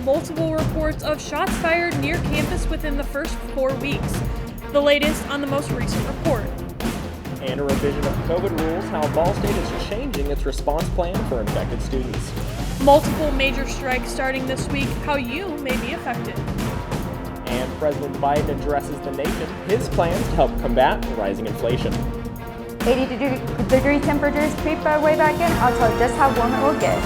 multiple reports of shots fired near campus within the first 4 weeks. The latest on the most recent report. And a revision of COVID rules, how Ball State is changing its response plan for infected students. Multiple major strikes starting this week, how you may be affected. And President Biden addresses the nation, his plans to help combat rising inflation. 80-degree temperatures creep our way back in. I'll tell you just how warm it will get.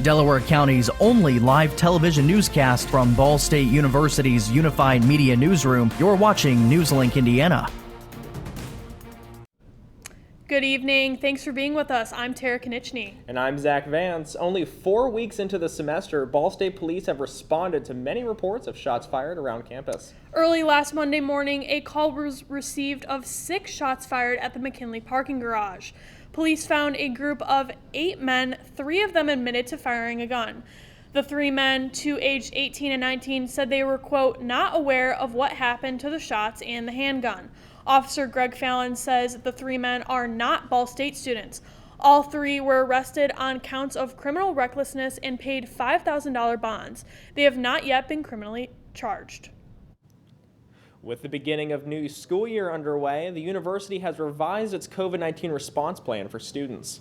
Delaware County's only live television newscast from Ball State University's Unified Media Newsroom. You're watching Newslink, Indiana. Good evening. Thanks for being with us. I'm Tara Konieczny. And I'm Zach Vance. Only 4 weeks into the semester, Ball State police have responded to many reports of shots fired around campus. Early last Monday morning, a call was received of 6 shots fired at the McKinley parking garage. Police found a group of 8 men, 3 of them admitted to firing a gun. The 3 men, 2 aged 18 and 19, said they were, quote, not aware of what happened to the shots and the handgun. Officer Greg Fallon says the 3 men are not Ball State students. All 3 were arrested on counts of criminal recklessness and paid $5,000 bonds. They have not yet been criminally charged. With the beginning of new school year underway, the university has revised its COVID-19 response plan for students.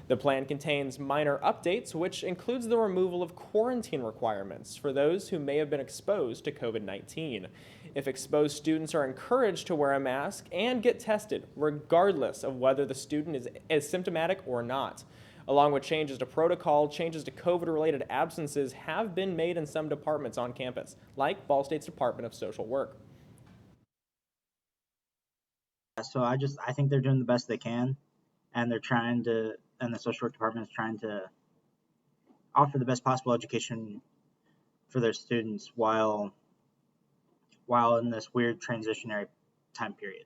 The plan contains minor updates, which includes the removal of quarantine requirements for those who may have been exposed to COVID-19. If exposed students are encouraged to wear a mask and get tested, regardless of whether the student is asymptomatic or not. Along with changes to protocol, changes to COVID-related absences have been made in some departments on campus, like Ball State's Department of Social Work. So I think they're doing the best they can, and and the social work department is trying to offer the best possible education for their students while in this weird transitionary time period.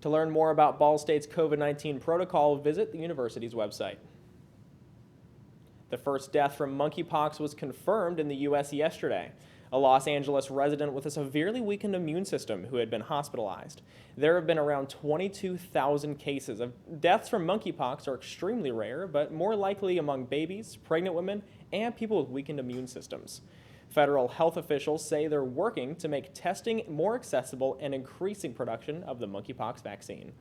To learn more about Ball State's COVID-19 protocol, visit the university's website. The first death from monkeypox was confirmed in the U.S. yesterday. A Los Angeles resident with a severely weakened immune system who had been hospitalized. There have been around 22,000 cases of deaths from monkeypox are extremely rare, but more likely among babies, pregnant women, and people with weakened immune systems. Federal health officials say they're working to make testing more accessible and increasing production of the monkeypox vaccine.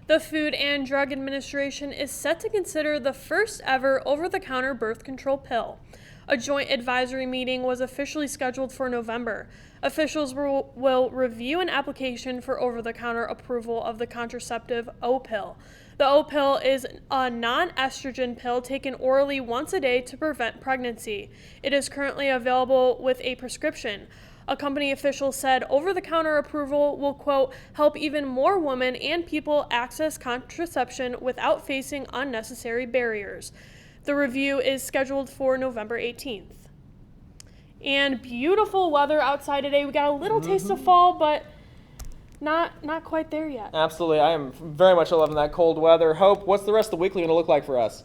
The Food and Drug Administration is set to consider the first ever over-the-counter birth control pill. A joint advisory meeting was officially scheduled for November. Officials will review an application for over-the-counter approval of the contraceptive O-pill. The O-pill is a non-estrogen pill taken orally once a day to prevent pregnancy. It is currently available with a prescription. A company official said over-the-counter approval will, quote, help even more women and people access contraception without facing unnecessary barriers. The review is scheduled for November 18th. And beautiful weather outside today. We got a little taste of fall, but not quite there yet. Absolutely. I am very much loving that cold weather. Hope, what's the rest of the weekly going to look like for us?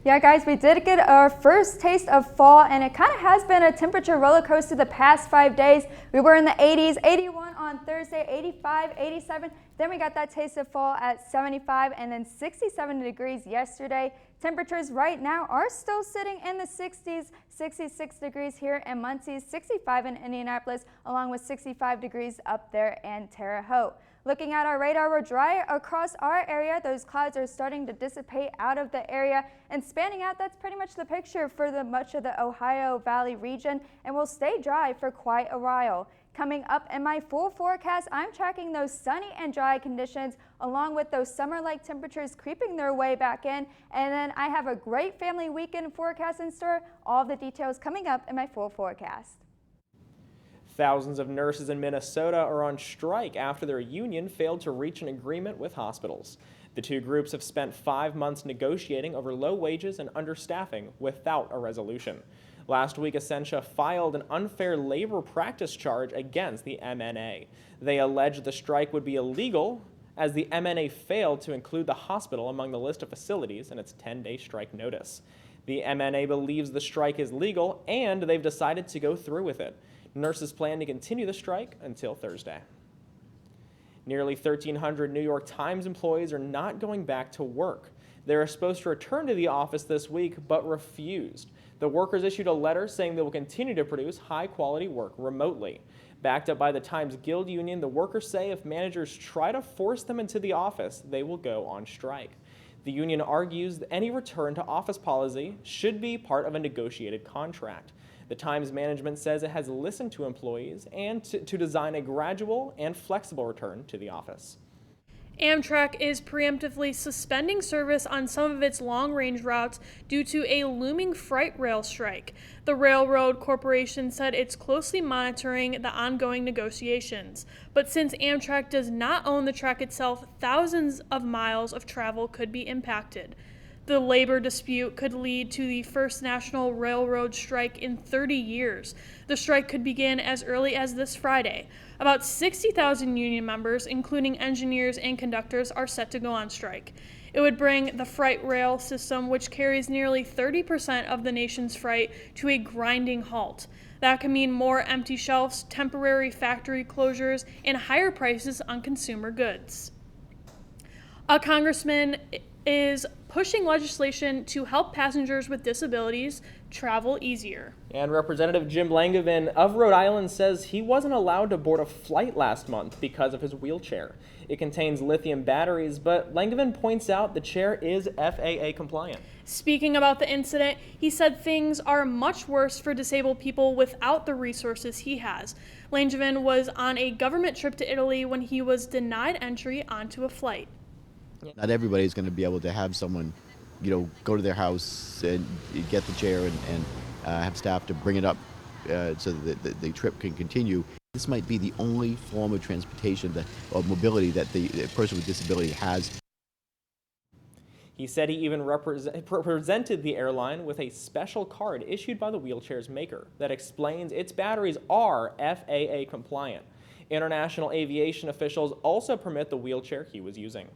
Yeah, guys, we did get our first taste of fall, and it kind of has been a temperature roller coaster the past 5 days. We were in the 80s, 81 on Thursday, 85, 87. Then we got that taste of fall at 75 and then 67 degrees yesterday. Temperatures right now are still sitting in the 60s, 66 degrees here in Muncie, 65 in Indianapolis, along with 65 degrees up there in Terre Haute. Looking at our radar, we're dry across our area. Those clouds are starting to dissipate out of the area and spanning out. That's pretty much the picture for much of the Ohio Valley region, and will stay dry for quite a while. Coming up in my full forecast, I'm tracking those sunny and dry conditions along with those summer-like temperatures creeping their way back in. And then I have a great family weekend forecast in store. All the details coming up in my full forecast. Thousands of nurses in Minnesota are on strike after their union failed to reach an agreement with hospitals. The two groups have spent 5 months negotiating over low wages and understaffing without a resolution. Last week, Essentia filed an unfair labor practice charge against the MNA. They alleged the strike would be illegal as the MNA failed to include the hospital among the list of facilities in its 10-day strike notice. The MNA believes the strike is legal, and they've decided to go through with it. Nurses plan to continue the strike until Thursday. Nearly 1,300 New York Times employees are not going back to work. They were supposed to return to the office this week, but refused. The workers issued a letter saying they will continue to produce high-quality work remotely. Backed up by the Times Guild Union, the workers say if managers try to force them into the office, they will go on strike. The union argues that any return to office policy should be part of a negotiated contract. The Times management says it has listened to employees and to design a gradual and flexible return to the office. Amtrak is preemptively suspending service on some of its long-range routes due to a looming freight rail strike. The railroad corporation said it's closely monitoring the ongoing negotiations. But since Amtrak does not own the track itself, thousands of miles of travel could be impacted. The labor dispute could lead to the first national railroad strike in 30 years. The strike could begin as early as this Friday. About 60,000 union members, including engineers and conductors, are set to go on strike. It would bring the freight rail system, which carries nearly 30% of the nation's freight, to a grinding halt. That could mean more empty shelves, temporary factory closures, and higher prices on consumer goods. A congressman is pushing legislation to help passengers with disabilities travel easier. And Representative Jim Langevin of Rhode Island says he wasn't allowed to board a flight last month because of his wheelchair. It contains lithium batteries, but Langevin points out the chair is FAA compliant. Speaking about the incident, he said things are much worse for disabled people without the resources he has. Langevin was on a government trip to Italy when he was denied entry onto a flight. Not everybody's going to be able to have someone, go to their house and get the chair and have staff to bring it up so that the trip can continue. This might be the only form of transportation or mobility that the person with disability has. He said he even presented the airline with a special card issued by the wheelchair's maker that explains its batteries are FAA compliant. International aviation officials also permit the wheelchair he was using.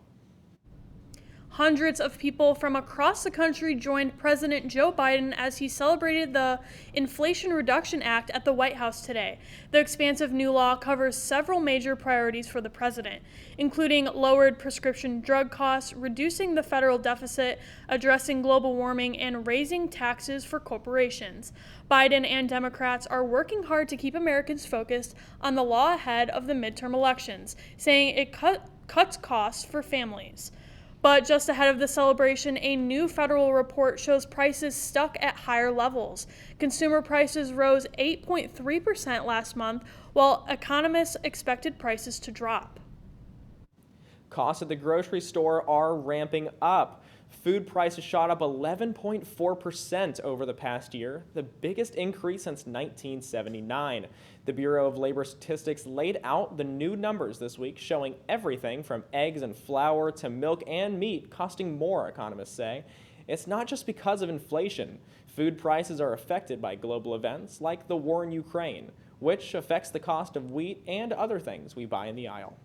Hundreds of people from across the country joined President Joe Biden as he celebrated the Inflation Reduction Act at the White House today. The expansive new law covers several major priorities for the president, including lowered prescription drug costs, reducing the federal deficit, addressing global warming, and raising taxes for corporations. Biden and Democrats are working hard to keep Americans focused on the law ahead of the midterm elections, saying it cuts costs for families. But just ahead of the celebration, a new federal report shows prices stuck at higher levels. Consumer prices rose 8.3% last month, while economists expected prices to drop. Costs at the grocery store are ramping up. Food prices shot up 11.4% over the past year, the biggest increase since 1979. The Bureau of Labor Statistics laid out the new numbers this week, showing everything from eggs and flour to milk and meat costing more, economists say. It's not just because of inflation. Food prices are affected by global events like the war in Ukraine, which affects the cost of wheat and other things we buy in the aisle.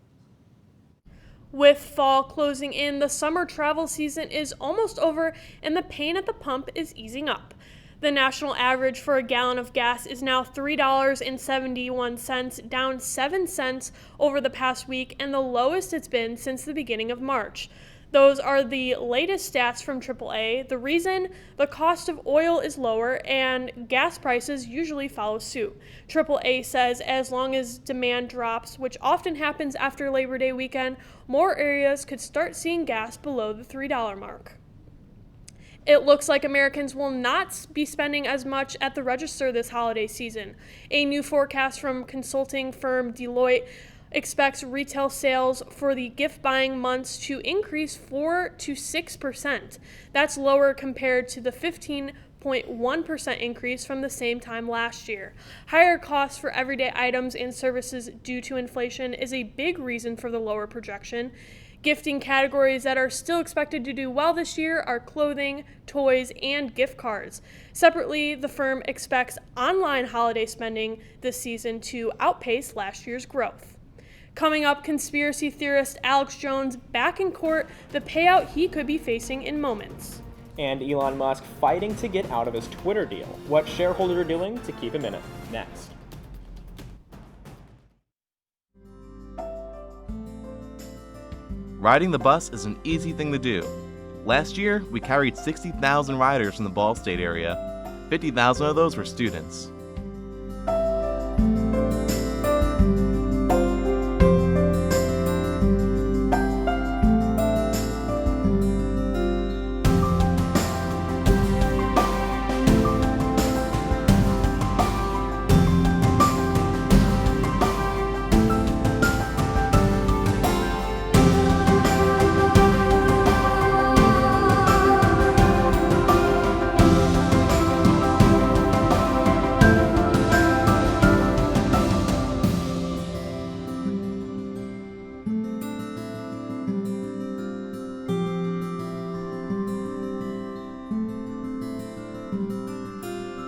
With fall closing in, the summer travel season is almost over and the pain at the pump is easing up. The national average for a gallon of gas is now $3.71, down 7 cents over the past week and the lowest it's been since the beginning of March. Those are the latest stats from AAA. The reason? The cost of oil is lower and gas prices usually follow suit. AAA says as long as demand drops, which often happens after Labor Day weekend, more areas could start seeing gas below the $3 mark. It looks like Americans will not be spending as much at the register this holiday season. A new forecast from consulting firm Deloitte expects retail sales for the gift-buying months to increase 4 to 6%. That's lower compared to the 15.1% increase from the same time last year. Higher costs for everyday items and services due to inflation is a big reason for the lower projection. Gifting categories that are still expected to do well this year are clothing, toys, and gift cards. Separately, the firm expects online holiday spending this season to outpace last year's growth. Coming up, conspiracy theorist Alex Jones back in court, the payout he could be facing in moments. And Elon Musk fighting to get out of his Twitter deal. What shareholders are doing to keep him in it. Next. Riding the bus is an easy thing to do. Last year, we carried 60,000 riders from the Ball State area. 50,000 of those were students.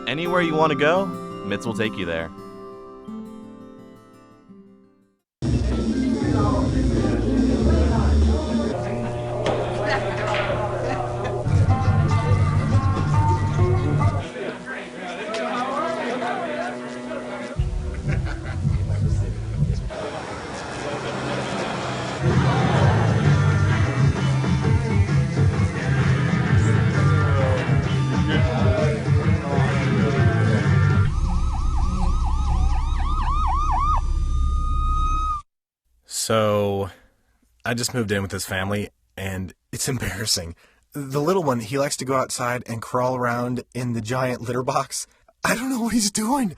Anywhere you want to go, Mitts will take you there. So, I just moved in with this family, and it's embarrassing. The little one, he likes to go outside and crawl around in the giant litter box. I don't know what he's doing.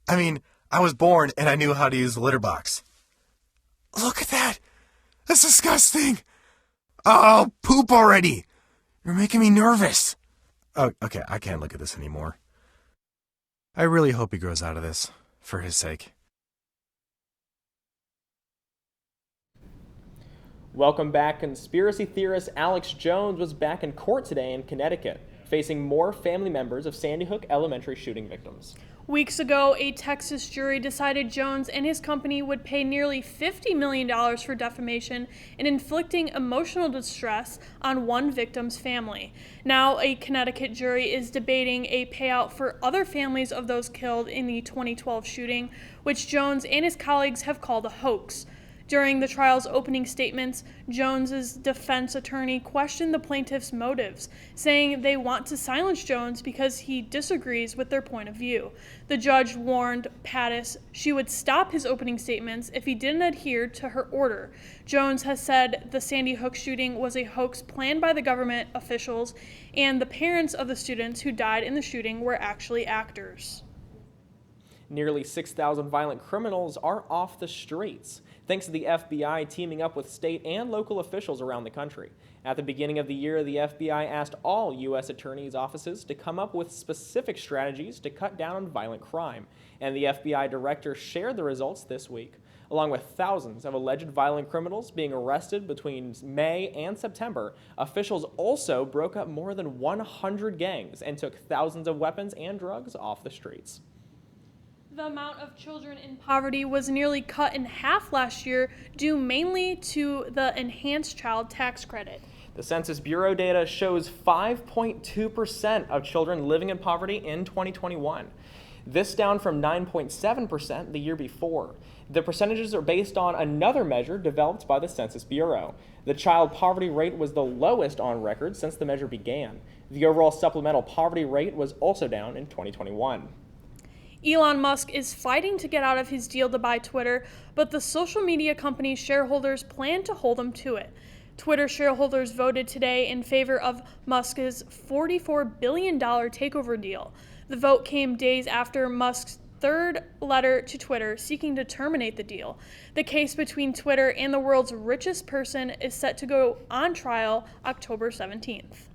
I mean, I was born and I knew how to use the litter box. Look at that! That's disgusting! Oh, poop already! You're making me nervous. Oh, okay, I can't look at this anymore. I really hope he grows out of this, for his sake. Welcome back. Conspiracy theorist Alex Jones was back in court today in Connecticut, facing more family members of Sandy Hook Elementary shooting victims. Weeks ago, a Texas jury decided Jones and his company would pay nearly $50 million for defamation and inflicting emotional distress on one victim's family. Now, a Connecticut jury is debating a payout for other families of those killed in the 2012 shooting, which Jones and his colleagues have called a hoax. During the trial's opening statements, Jones's defense attorney questioned the plaintiff's motives, saying they want to silence Jones because he disagrees with their point of view. The judge warned Pattis she would stop his opening statements if he didn't adhere to her order. Jones has said the Sandy Hook shooting was a hoax planned by the government officials, and the parents of the students who died in the shooting were actually actors. Nearly 6,000 violent criminals are off the streets, thanks to the FBI teaming up with state and local officials around the country. At the beginning of the year, the FBI asked all U.S. attorneys' offices to come up with specific strategies to cut down on violent crime, and the FBI director shared the results this week. Along with thousands of alleged violent criminals being arrested between May and September, officials also broke up more than 100 gangs and took thousands of weapons and drugs off the streets. The amount of children in poverty was nearly cut in half last year, due mainly to the enhanced child tax credit. The Census Bureau data shows 5.2% of children living in poverty in 2021. This down from 9.7% the year before. The percentages are based on another measure developed by the Census Bureau. The child poverty rate was the lowest on record since the measure began. The overall supplemental poverty rate was also down in 2021. Elon Musk is fighting to get out of his deal to buy Twitter, but the social media company's shareholders plan to hold him to it. Twitter shareholders voted today in favor of Musk's $44 billion takeover deal. The vote came days after Musk's third letter to Twitter seeking to terminate the deal. The case between Twitter and the world's richest person is set to go on trial October 17th.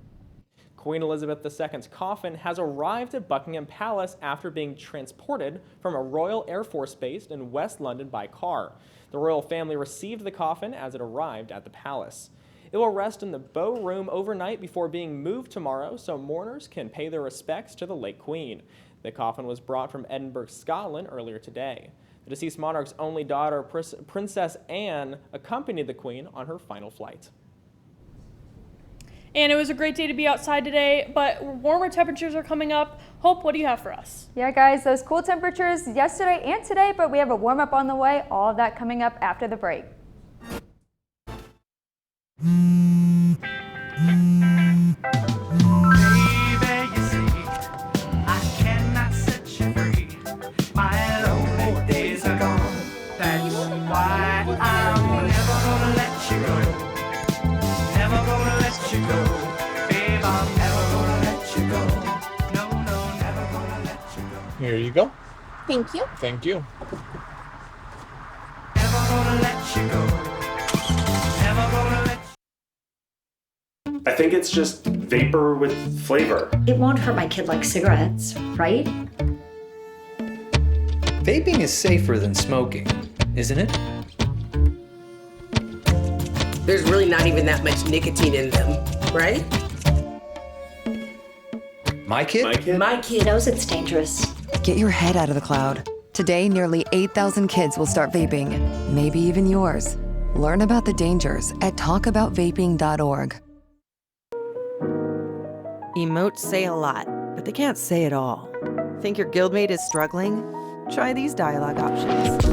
Queen Elizabeth II's coffin has arrived at Buckingham Palace after being transported from a Royal Air Force base in West London by car. The royal family received the coffin as it arrived at the palace. It will rest in the Bow Room overnight before being moved tomorrow so mourners can pay their respects to the late Queen. The coffin was brought from Edinburgh, Scotland earlier today. The deceased monarch's only daughter, Princess Anne, accompanied the Queen on her final flight. And it was a great day to be outside today, but warmer temperatures are coming up. Hope, what do you have for us? Yeah, guys, those cool temperatures yesterday and today, but we have a warm up on the way. All of that coming up after the break. Baby, you see, I that's why I'm never gonna let you go. Never gonna let you go. Babe, I'm never gonna let you go. No, no, never gonna let you go. Here you go. Thank you. Thank you. Never gonna let you go. Never gonna let you. I think it's just vapor with flavor. It won't hurt my kid like cigarettes, right? Vaping is safer than smoking, isn't it? There's really not even that much nicotine in them, right? My kid? My kid knows it's dangerous. Get your head out of the cloud. Today, nearly 8,000 kids will start vaping, maybe even yours. Learn about the dangers at talkaboutvaping.org. Emotes say a lot, but they can't say it all. Think your guildmate is struggling? Try these dialogue options.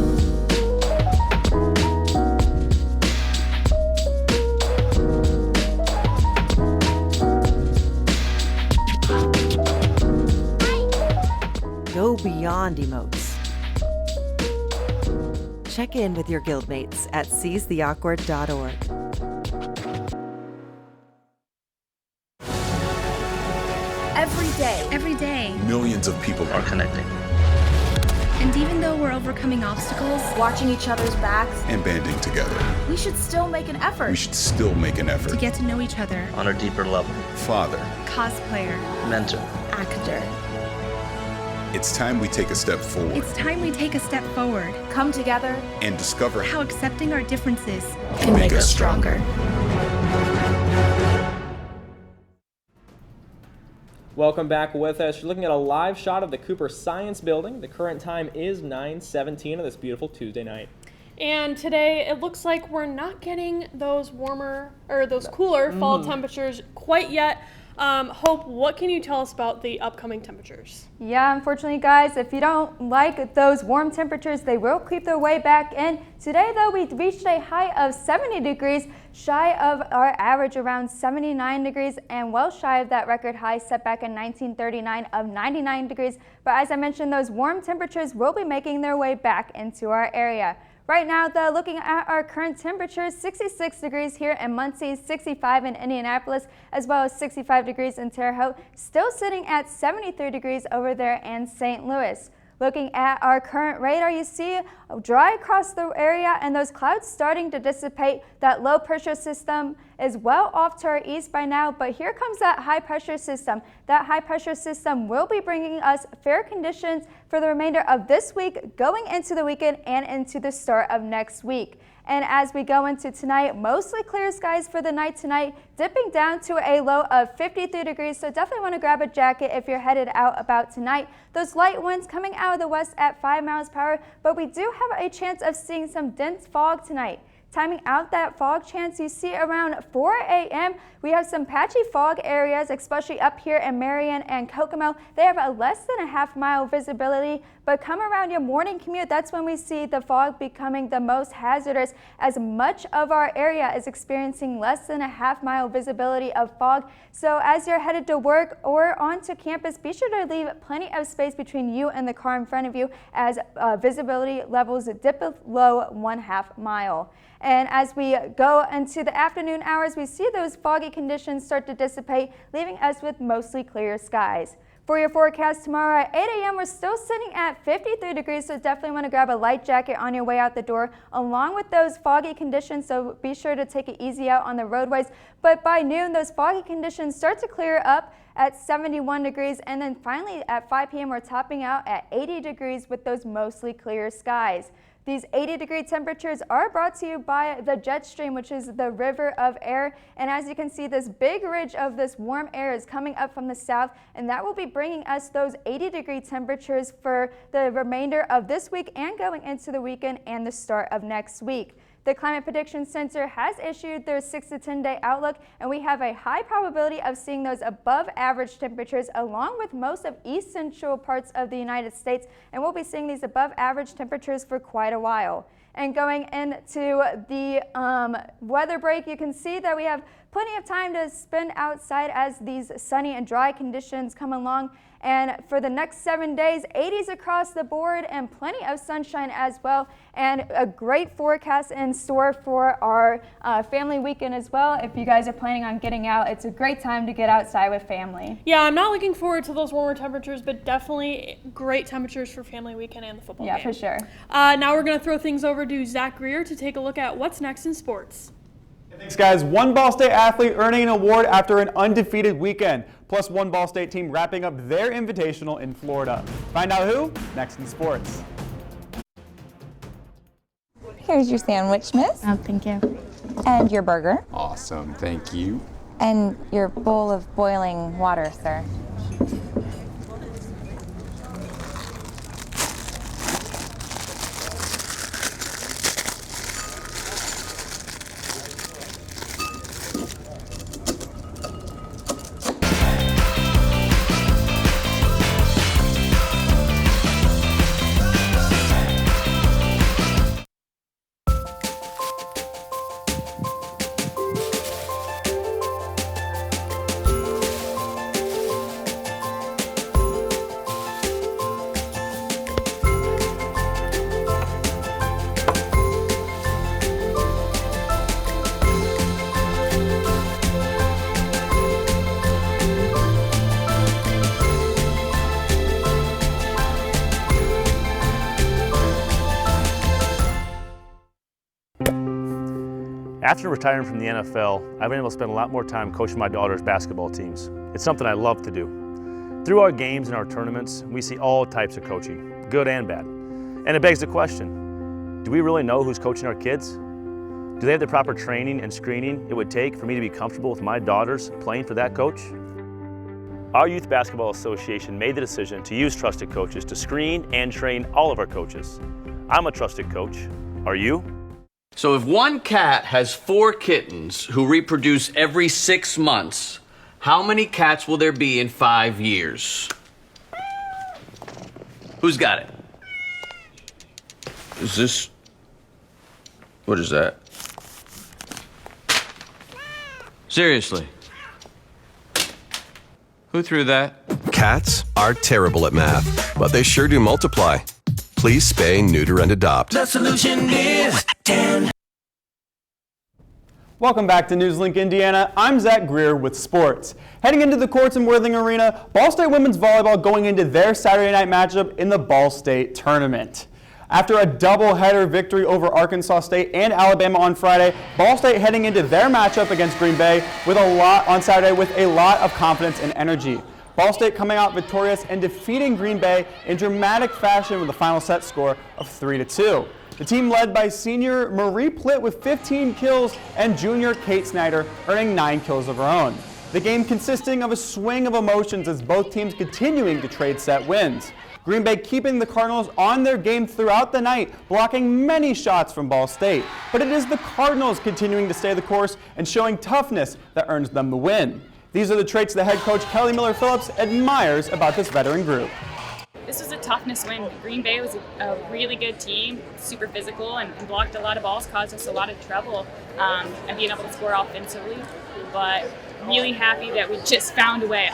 Go beyond emotes. Check in with your guildmates at seizetheawkward.org. Every day, millions of people are connecting. And even though we're overcoming obstacles, watching each other's backs, and banding together, we should still make an effort. to get to know each other. On a deeper level. Father. Cosplayer. Mentor. Actor. It's time we take a step forward. It's time we take a step forward. Come together. And discover how accepting our differences can make us stronger. Welcome back with us. You're looking at a live shot of the Cooper Science Building. The current time is 9:17 on this beautiful Tuesday night. And today it looks like we're not getting those cooler fall temperatures quite yet. Hope, what can you tell us about the upcoming temperatures? Yeah, unfortunately, guys, if you don't like those warm temperatures, they will creep their way back in. Today, though, we reached a high of 70 degrees, shy of our average around 79 degrees, and well shy of that record high set back in 1939 of 99 degrees. But as I mentioned, those warm temperatures will be making their way back into our area. Right now, though, looking at our current temperatures, 66 degrees here in Muncie, 65 in Indianapolis, as well as 65 degrees in Terre Haute, still sitting at 73 degrees over there in St. Louis. Looking at our current radar, you see dry across the area and those clouds starting to dissipate. That low pressure system is well off to our east by now, but here comes that high pressure system. That high pressure system will be bringing us fair conditions for the remainder of this week, going into the weekend and into the start of next week. And as we go into tonight, mostly clear skies for the night tonight, dipping down to a low of 53 degrees. So definitely want to grab a jacket if you're headed out about tonight. Those light winds coming out of the west at 5 miles per hour, but we do have a chance of seeing some dense fog tonight. Timing out that fog chance, you see around 4 a.m. we have some patchy fog areas, especially up here in Marion and Kokomo. They have a less than a half-mile visibility, but come around your morning commute, that's when we see the fog becoming the most hazardous, as much of our area is experiencing less than a half-mile visibility of fog. So as you're headed to work or onto campus, be sure to leave plenty of space between you and the car in front of you, as visibility levels dip below 1/2 mile. And as we go into the afternoon hours, we see those foggy conditions start to dissipate, leaving us with mostly clear skies. For your forecast tomorrow at 8 a.m., we're still sitting at 53 degrees, so definitely want to grab a light jacket on your way out the door, along with those foggy conditions, so be sure to take it easy out on the roadways. But by noon, those foggy conditions start to clear up at 71 degrees, and then finally at 5 p.m., we're topping out at 80 degrees with those mostly clear skies. These 80-degree temperatures are brought to you by the jet stream, which is the river of air. And as you can see, this big ridge of this warm air is coming up from the south, and that will be bringing us those 80-degree temperatures for the remainder of this week and going into the weekend and the start of next week. The Climate Prediction Center has issued their 6 to 10 day outlook, and we have a high probability of seeing those above average temperatures along with most of east central parts of the United States, and we'll be seeing these above average temperatures for quite a while. And going into the weather break, you can see that we have plenty of time to spend outside as these sunny and dry conditions come along. And for the next 7 days, 80s across the board and plenty of sunshine as well. And a great forecast in store for our family weekend as well. If you guys are planning on getting out, it's a great time to get outside with family. Yeah, I'm not looking forward to those warmer temperatures, but definitely great temperatures for family weekend and the football game. Yeah, for sure. Now we're going to throw things over to Zach Greer to take a look at what's next in sports. Thanks, guys. One Ball State athlete earning an award after an undefeated weekend, plus one Ball State team wrapping up their invitational in Florida. Find out who next in sports. Here's your sandwich, miss. Oh, thank you. And your burger. Awesome, thank you. And your bowl of boiling water, sir. After retiring from the NFL, I've been able to spend a lot more time coaching my daughter's basketball teams. It's something I love to do. Through our games and our tournaments, we see all types of coaching, good and bad. And it begs the question, do we really know who's coaching our kids? Do they have the proper training and screening it would take for me to be comfortable with my daughters playing for that coach? Our Youth Basketball Association made the decision to use trusted coaches to screen and train all of our coaches. I'm a trusted coach. Are you? So if one cat has 4 kittens who reproduce every 6 months, how many cats will there be in 5 years? Who's got it? Is this... What is that? Seriously? Who threw that? Cats are terrible at math, but they sure do multiply. Please spay, neuter, and adopt. The solution is 10. Welcome back to Newslink, Indiana. I'm Zach Greer with sports. Heading into the courts in Worthing Arena, Ball State women's volleyball going into their Saturday night matchup in the Ball State tournament. After a doubleheader victory over Arkansas State and Alabama on Friday, Ball State heading into their matchup against Green Bay with on Saturday with a lot of confidence and energy. Ball State coming out victorious and defeating Green Bay in dramatic fashion with a final set score of 3-2. The team led by senior Marie Plitt with 15 kills and junior Kate Snyder earning 9 kills of her own. The game consisting of a swing of emotions as both teams continuing to trade set wins. Green Bay keeping the Cardinals on their game throughout the night, blocking many shots from Ball State. But it is the Cardinals continuing to stay the course and showing toughness that earns them the win. These are the traits the head coach Kelly Miller-Phillips admires about this veteran group. This was a toughness win. Green Bay was a really good team, super physical, and blocked a lot of balls, caused us a lot of trouble, and being able to score offensively. But really happy that we just found a way.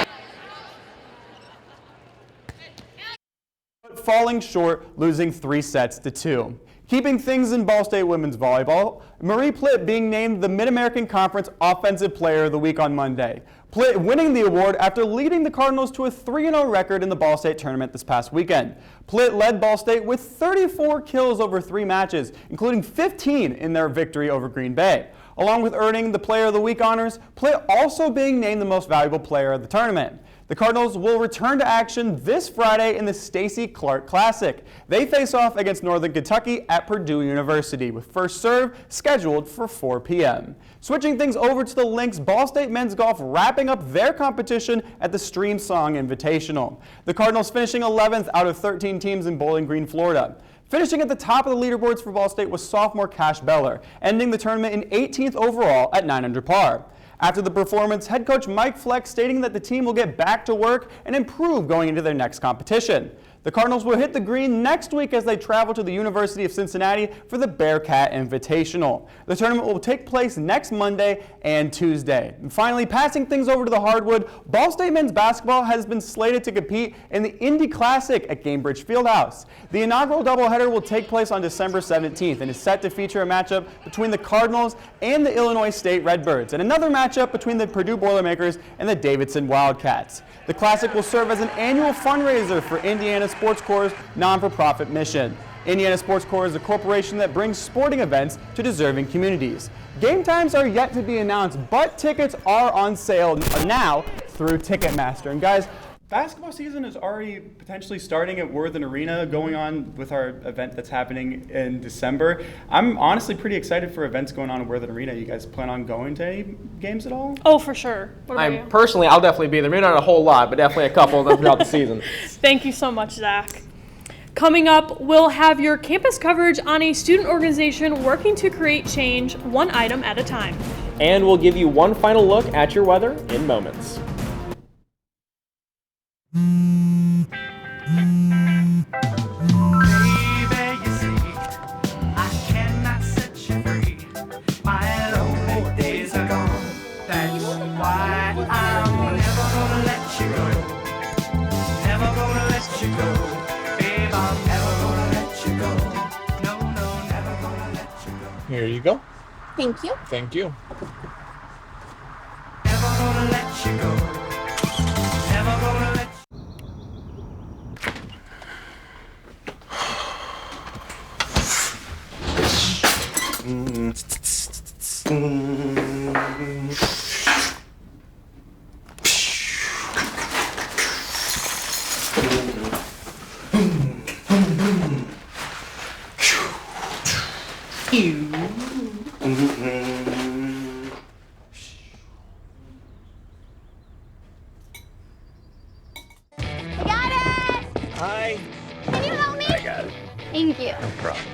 Falling short, losing 3-2. Keeping things in Ball State women's volleyball, Marie Plitt being named the Mid-American Conference Offensive Player of the Week on Monday. Plitt winning the award after leading the Cardinals to a 3-0 record in the Ball State tournament this past weekend. Plitt led Ball State with 34 kills over 3 matches, including 15 in their victory over Green Bay. Along with earning the Player of the Week honors, Plitt also being named the most valuable player of the tournament. The Cardinals will return to action this Friday in the Stacey Clark Classic. They face off against Northern Kentucky at Purdue University, with first serve scheduled for 4 p.m. Switching things over to the links, Ball State men's golf wrapping up their competition at the Stream Song Invitational. The Cardinals finishing 11th out of 13 teams in Bowling Green, Florida. Finishing at the top of the leaderboards for Ball State was sophomore Cash Beller, ending the tournament in 18th overall at 9 under par. After the performance, head coach Mike Fleck stating that the team will get back to work and improve going into their next competition. The The Cardinals will hit the green next week as they travel to the University of Cincinnati for the Bearcat Invitational. The tournament will take place next Monday and Tuesday. And finally, passing things over to the hardwood, Ball State men's basketball has been slated to compete in the Indy Classic at Gainbridge Fieldhouse. The inaugural doubleheader will take place on December 17th and is set to feature a matchup between the Cardinals and the Illinois State Redbirds, and another matchup between the Purdue Boilermakers and the Davidson Wildcats. The Classic will serve as an annual fundraiser for Indiana Sports Corps' non-for-profit mission. Indiana Sports Corps is a corporation that brings sporting events to deserving communities. Game times are yet to be announced, but tickets are on sale now through Ticketmaster. And guys, basketball season is already potentially starting at Worthen Arena, going on with our event that's happening in December. I'm honestly pretty excited for events going on at Worthen Arena. You guys plan on going to any games at all? Oh, for sure. What about you? Personally, I'll definitely be there. Maybe not a whole lot, but definitely a couple of them throughout the season. Thank you so much, Zach. Coming up, we'll have your campus coverage on a student organization working to create change one item at a time. And we'll give you one final look at your weather in moments. Here you go. Thank you. Thank you. Never gonna let you go. Never gonna let Thank you. No problem.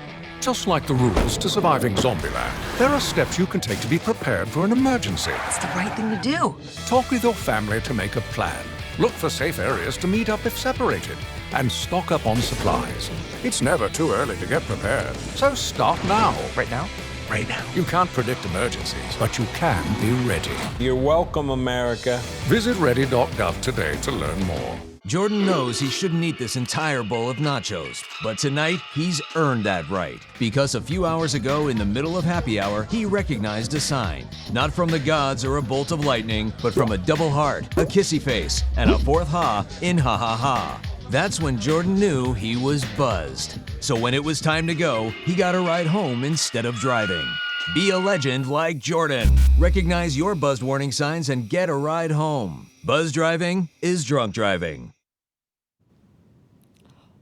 Just like the rules to surviving Zombieland, there are steps you can take to be prepared for an emergency. It's the right thing to do. Talk with your family to make a plan. Look for safe areas to meet up if separated. And stock up on supplies. It's never too early to get prepared. So start now. Right now? Right now. You can't predict emergencies, but you can be ready. You're welcome, America. Visit ready.gov today to learn more. Jordan knows he shouldn't eat this entire bowl of nachos, but tonight he's earned that right. Because a few hours ago, in the middle of happy hour, he recognized a sign. Not from the gods or a bolt of lightning, but from a double heart, a kissy face, and a fourth ha in ha ha ha. That's when Jordan knew he was buzzed. So when it was time to go, he got a ride home instead of driving. Be a legend like Jordan. Recognize your buzzed warning signs and get a ride home. Buzz driving is drunk driving.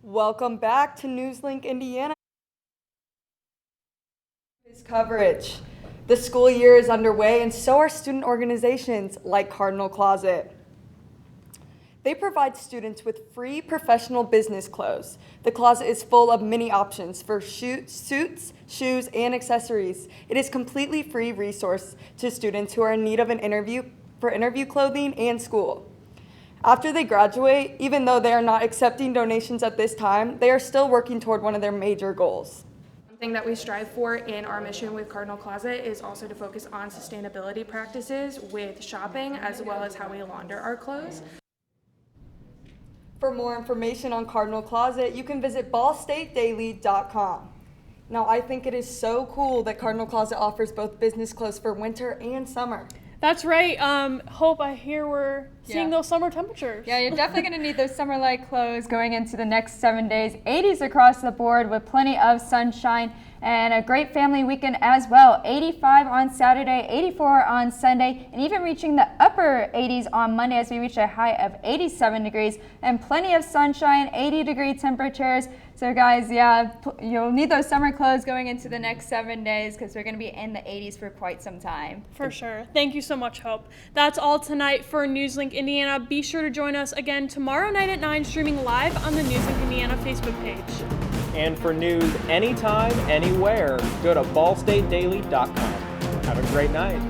Welcome back to Newslink, Indiana. Coverage. The school year is underway, and so are student organizations like Cardinal Closet. They provide students with free professional business clothes. The closet is full of many options for suits, shoes, and accessories. It is a completely free resource to students who are in need of an interview clothing and school. After they graduate, even though they are not accepting donations at this time, they are still working toward one of their major goals. One thing that we strive for in our mission with Cardinal Closet is also to focus on sustainability practices with shopping as well as how we launder our clothes. For more information on Cardinal Closet, you can visit ballstatedaily.com. Now, I think it is so cool that Cardinal Closet offers both business clothes for winter and summer. That's right. Hope, I hear we're seeing those summer temperatures. Yeah, you're definitely going to need those summer-like clothes going into the next 7 days. 80s across the board with plenty of sunshine and a great family weekend as well. 85 on Saturday, 84 on Sunday, and even reaching the upper 80s on Monday as we reach a high of 87 degrees and plenty of sunshine, 80-degree temperatures. So guys, you'll need those summer clothes going into the next 7 days because we're going to be in the 80s for quite some time. For sure. Thank you so much, Hope. That's all tonight for Newslink Indiana. Be sure to join us again tomorrow night at 9, streaming live on the Newslink Indiana Facebook page. And for news anytime, anywhere, go to ballstatedaily.com. Have a great night.